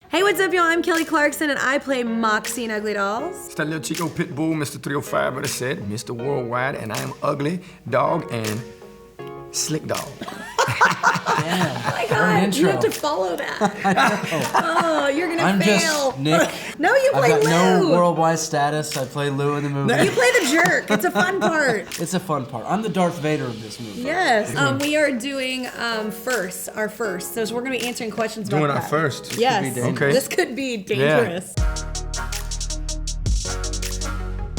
Hey, what's up, y'all? I'm Kelly Clarkson, and I play Moxie in UglyDolls. It's that little Chico Pitbull, Mr. 305, but I said, Mr. Worldwide, and I am Ugly Dog and Slick Dog. Damn. Oh my God, you have to follow that. I know. Oh, you're gonna I'm fail. Just Nick. No, you play I've got Lou. no worldwide status. I play Lou in the movie. You play the jerk. It's a fun part. It's a fun part. I'm the Darth Vader of this movie. Yes. We are doing our first. So we're gonna be answering questions about Doing that. our first. Yes. Okay. This could be dangerous. Yeah.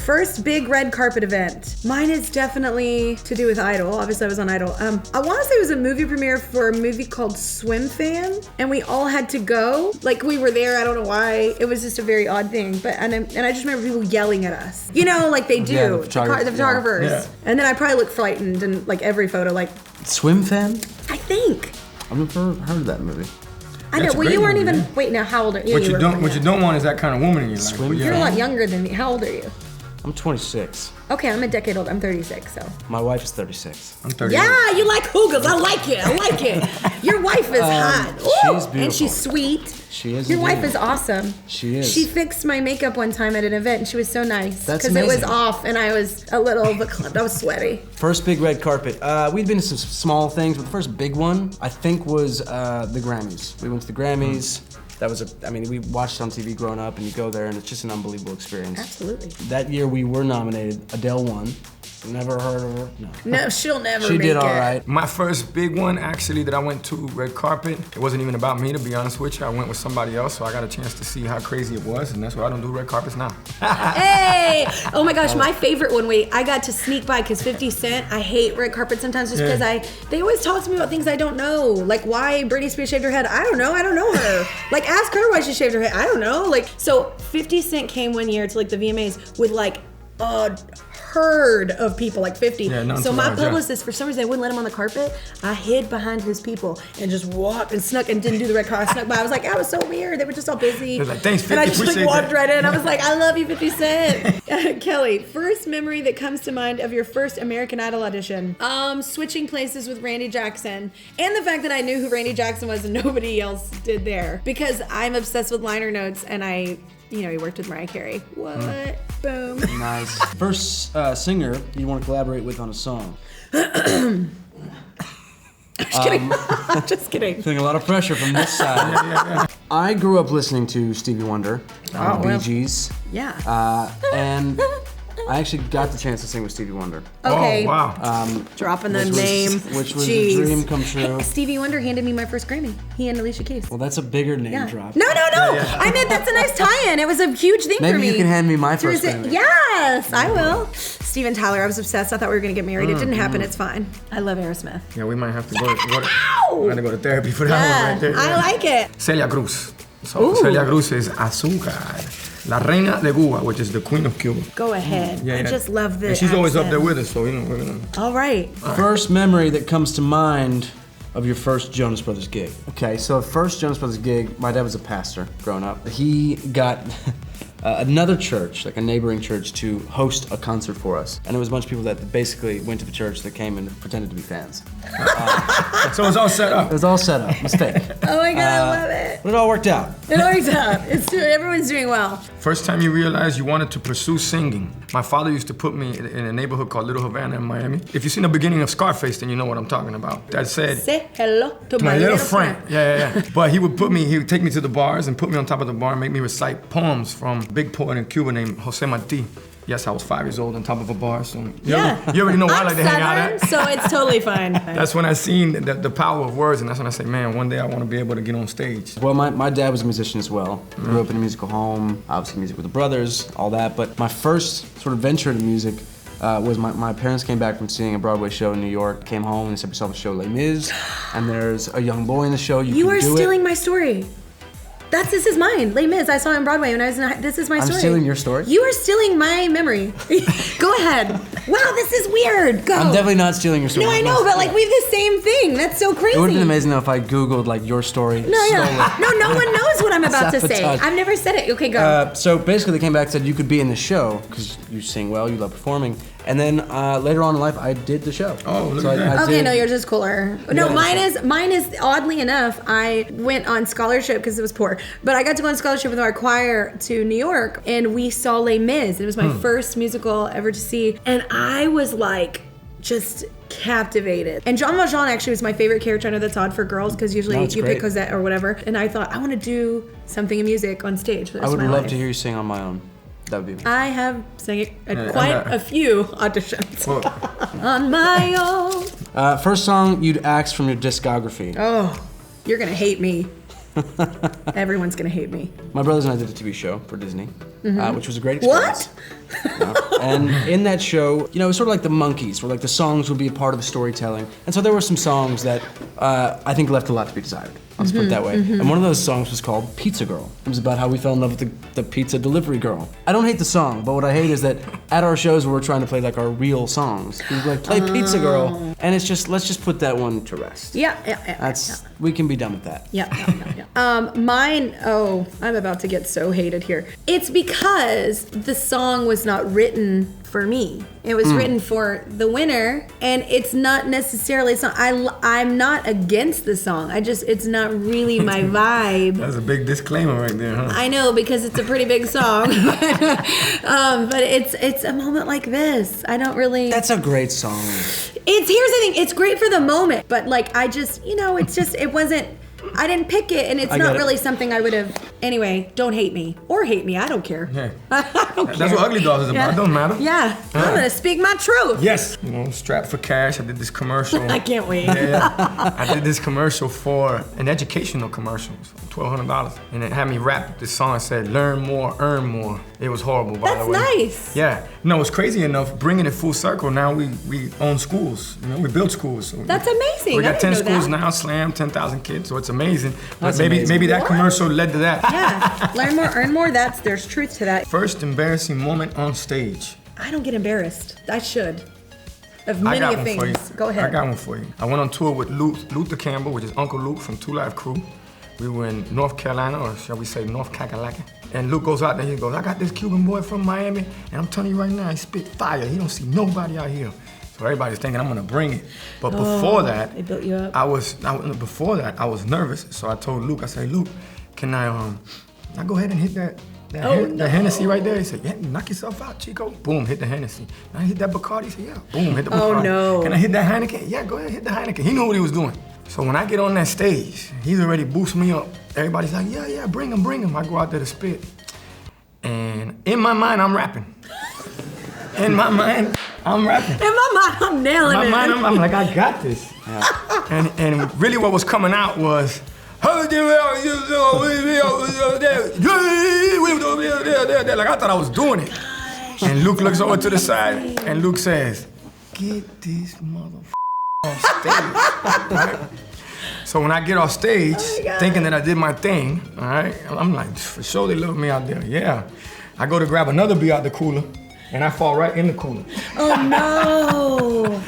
First big red carpet event. Mine is definitely to do with Idol. Obviously, I was on Idol. I want to say it was a movie premiere for a movie called Swimfan, and we all had to go. Like, we were there. I don't know why. It was just a very odd thing. But and I just remember people yelling at us. You know, like they do. Yeah, the photographers. Yeah. And then I probably looked frightened in like every photo. Like, Swimfan? I think. I've never heard of that movie. I know. That's a Well, great you weren't movie, even. man. Wait, now how old are you? What you don't want is that kind of woman in your life. Swim You're a lot younger than me. How old are you? I'm 26. Okay, I'm a decade old. I'm 36, so. My wife is 36. I'm 30. Yeah, you like cougars. I like it. I like it. Your wife is hot. She's Ooh, beautiful. And she's sweet. She is. Your indeed. wife is awesome. She is. She fixed my makeup one time at an event, and she was so nice. That's Because it was amazing. off, and I was a little bit clipped. I was sweaty. First big red carpet. We'd been to some small things, but the first big one, I think, was the Grammys. We went to the Grammys. That was we watched it on TV growing up, and you go there, and it's just an unbelievable experience. Absolutely. That year we were nominated. Adele won. Never heard of her. No. No, she'll never She make did it. all right. My first big one, actually, that I went to red carpet, it wasn't even about me, to be honest with you. I went with somebody else, so I got a chance to see how crazy it was, and that's why I don't do red carpets now. Hey! Oh my gosh, my favorite one. Wait, I got to sneak by because 50 Cent. I hate red carpet sometimes just because they always talk to me about things I don't know. Like why Britney Spears shaved her head. I don't know. I don't know her. Like ask her why she shaved her head. I don't know. Like so 50 Cent came one year to like the VMAs with like a herd of people, like 50. Yeah, not so too my large, yeah. publicist, for some reason, they wouldn't let him on the carpet. I hid behind his people and just walked and snuck and didn't do the red car. I snuck by. I was like, that was so weird. They were just all busy. They're like, thanks, 50, and I just like appreciate walked that. right in. I was like, I love you, 50 Cent. Kelly, first memory that comes to mind of your first American Idol audition. Switching places with Randy Jackson. And the fact that I knew who Randy Jackson was and nobody else did there. Because I'm obsessed with liner notes and he worked with Mariah Carey. What? Boom. Nice. First singer you want to collaborate with on a song. Just kidding. Just kidding. Feeling a lot of pressure from this side. I grew up listening to Stevie Wonder, Bee Gees, and I actually got the chance to sing with Stevie Wonder. Okay. Oh, wow. Dropping the Which was- name. which was a Jeez. dream come true. Stevie Wonder handed me my first Grammy. He and Alicia Keys. Well, that's a bigger name Yeah. drop. No. I meant that's a nice tie-in. It was a huge thing for me. Maybe you can hand me my first Through Grammy. Yes, I will. Steven Tyler, I was obsessed. I thought we were going to get married. It didn't happen. It's fine. I love Aerosmith. Yeah, we might have to go Ow! we're gonna go to therapy for that one right there. I like it. Celia Cruz. So Celia Cruz is Azúcar. La Reina de Cuba, which is the Queen of Cuba. Go ahead. I just love this. And she's always up there with us, so we're gonna. All right. First memory that comes to mind of your first Jonas Brothers gig. Okay, so first Jonas Brothers gig, my dad was a pastor growing up. He got another church, like a neighboring church, to host a concert for us. And it was a bunch of people that basically went to the church that came and pretended to be fans. So it's all set up. It was all set up, mistake. Oh my God, I love it. But it all worked out. It works out. Everyone's doing well. First time you realized you wanted to pursue singing. My father used to put me in a neighborhood called Little Havana in Miami. If you've seen the beginning of Scarface, then you know what I'm talking about. That said, Say hello to my little friend. Yeah. But he would take me to the bars and put me on top of the bar and make me recite poems from a big poet in Cuba named Jose Marti. Yes, I was 5 years old on top of a bar, so you already know where I like to hang out at. So it's totally fine. That's when I seen the power of words, and that's when I say, man, one day I want to be able to get on stage. Well, my dad was a musician as well. Grew up in a musical home, obviously music with the brothers, all that. But my first sort of venture into music was my parents came back from seeing a Broadway show in New York, came home and said we saw the show Les Mis, and there's a young boy in the show, you are can do stealing it. my story. This is mine. Les Mis. I saw it on Broadway when I was in. This is my story. I'm stealing your story? You are stealing my memory. Go ahead. Wow, this is weird. Go. I'm definitely not stealing your story. No, I know, but like we have the same thing. That's so crazy. It would have been amazing though if I Googled like your story. No, stole yeah. it. No one knows what I'm about to say. Sabotage. I've never said it. Okay, go. So basically they came back and said you could be in the show because you sing well, you love performing, And then later on in life, I did the show. Oh, look at that. Okay, no, yours is cooler. No, Yeah, mine is oddly enough, I went on scholarship because it was poor, but I got to go on scholarship with our choir to New York, and we saw Les Mis. It was my first musical ever to see, and I was like, just captivated. And Jean Valjean actually was my favorite character. I know that's odd for girls because usually you pick Cosette or whatever. And I thought, I want to do something in music on stage for the rest I would of my love life. to hear you sing on my own. That would be amazing. I have sang it at quite a few auditions. On my own. First song you'd ask from your discography. Oh, you're going to hate me. Everyone's going to hate me. My brothers and I did a TV show for Disney, which was a great experience. What? And in that show, it was sort of like the Monkees, where like the songs would be a part of the storytelling. And so there were some songs that I think left a lot to be desired. I'll just put it that way. And one of those songs was called Pizza Girl. It was about how we fell in love with the pizza delivery girl. I don't hate the song, but what I hate is that at our shows where we're trying to play like our real songs, we like play Pizza Girl, and it's just, let's just put that one to rest. Yeah. We can be done with that. Yeah. Mine, I'm about to get so hated here. It's because the song was not written for me. It was written for the winner, and it's not necessarily, I'm not against the song. It's not really my vibe. That's a big disclaimer right there, huh? I know, because it's a pretty big song. But it's a moment like this. I don't really. That's a great song. Here's the thing. It's great for the moment, but like it wasn't. I didn't pick it, and it's not really something I would have. Anyway, don't hate me or hate me. I don't care. Yeah. I don't care. That's what Ugly Dolls is about. It don't matter. Yeah, I'm gonna speak my truth. Yes. Strapped for cash. I did this commercial. I can't wait. Yeah. I did this commercial for an educational commercial, $1,200, and it had me rap this song. It said, "Learn more, earn more." It was horrible, by the way. That's nice. Yeah. No, it's crazy enough. Bringing it full circle. Now we own schools. We build schools. So That's amazing. We got 10 know schools that. now. Slam 10,000 kids. So it's amazing. But That's maybe that What? commercial led to that. Yeah, learn more, earn more. There's truth to that. First embarrassing moment on stage. I don't get embarrassed. I should. Of I many got of one for you. things. Go ahead. I got one for you. I went on tour with Luther Campbell, which is Uncle Luke from Two Live Crew. We were in North Carolina, or shall we say North Kakalaka. And Luke goes out there, he goes, "I got this Cuban boy from Miami, and I'm telling you right now, he spit fire. He don't see nobody out here." So everybody's thinking I'm gonna bring it. But before that, they built you up. Before that, I was nervous. So I told Luke, I said, "Luke, can I go ahead and hit that Hennessy right there?" He said, "Yeah, knock yourself out, Chico." Boom, hit the Hennessy. Now I hit that Bacardi. He said, "Yeah." Boom, hit the Bacardi. Oh, no. Can I hit that Heineken? Yeah, go ahead, hit the Heineken. He knew what he was doing. So when I get on that stage, he's already boosting me up. Everybody's like, yeah, bring him. I go out there to spit. And in my mind, I'm rapping. In my mind, I'm rapping. In my mind, I'm nailing it. In my mind, I'm like, I got this. Yeah. And really what was coming out was, like I thought I was doing it. And Luke looks over to the side, and Luke says, "Get this motherfucker off stage." Right? So when I get off stage, thinking that I did my thing, all right, I'm like, for sure they love me out there, yeah. I go to grab another beer out the cooler, and I fall right in the cooler. Oh no!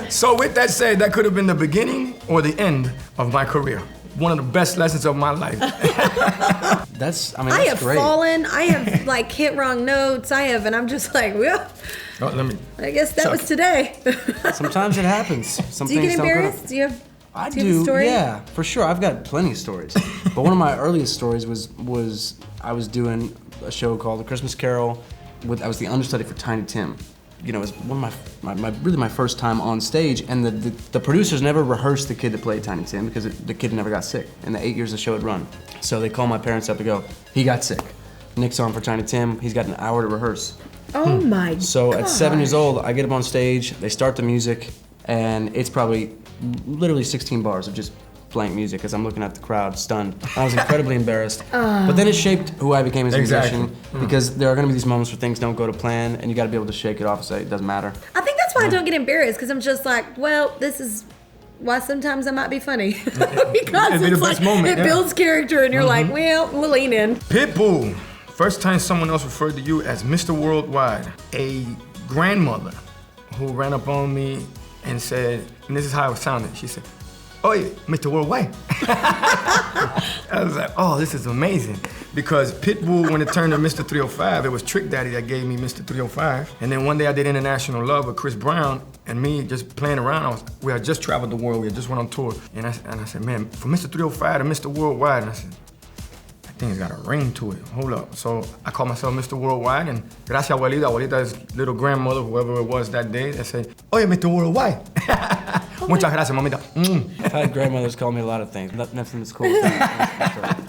So with that said, that could have been the beginning or the end of my career. One of the best lessons of my life. That's I have great. fallen. I have like hit wrong notes. And I'm just like, well, I guess that was today. Sometimes it happens. Some Do you things get don't go. embarrassed? Do you have? I Do you have a do, story? yeah, for sure. I've got plenty of stories. But one of my earliest stories was I was doing a show called The Christmas Carol. I was the understudy for Tiny Tim. It was one of my first time on stage, and the producers never rehearsed the kid that played Tiny Tim because the kid never got sick in the 8 years the show had run. So they called my parents up to go, "He got sick. Nick's on for Tiny Tim. He's got an hour to rehearse." Oh my God. So at 7 years old, I get up on stage, they start the music, and it's probably literally 16 bars of just blank music as I'm looking at the crowd, stunned. I was incredibly embarrassed. But then it shaped who I became as a musician, because there are gonna be these moments where things don't go to plan, and you gotta be able to shake it off and say, it doesn't matter. I think that's why I don't get embarrassed, because I'm just like, well, this is why sometimes I might be funny. Because it's like, it builds character, and you're like, well, we'll lean in. Pitbull. First time someone else referred to you as Mr. Worldwide. A grandmother who ran up on me and said, and this is how it sounded, she said, "Oh yeah, Mr. Worldwide." I was like, oh, this is amazing. because Pitbull, when it turned to Mr. 305, it was Trick Daddy that gave me Mr. 305. And then one day I did International Love with Chris Brown, and me just playing around. We had just traveled the world. We had just went on tour. And I said, man, from Mr. 305 to Mr. Worldwide. And I said, that thing's got a ring to it. Hold up. So I called myself Mr. Worldwide, and gracias abuelita, abuelita's little grandmother, whoever it was that day, they said, oye, Mr. Worldwide. Muchas gracias, mamita. I've had grandmothers call me a lot of things. Nothing that's cool with that.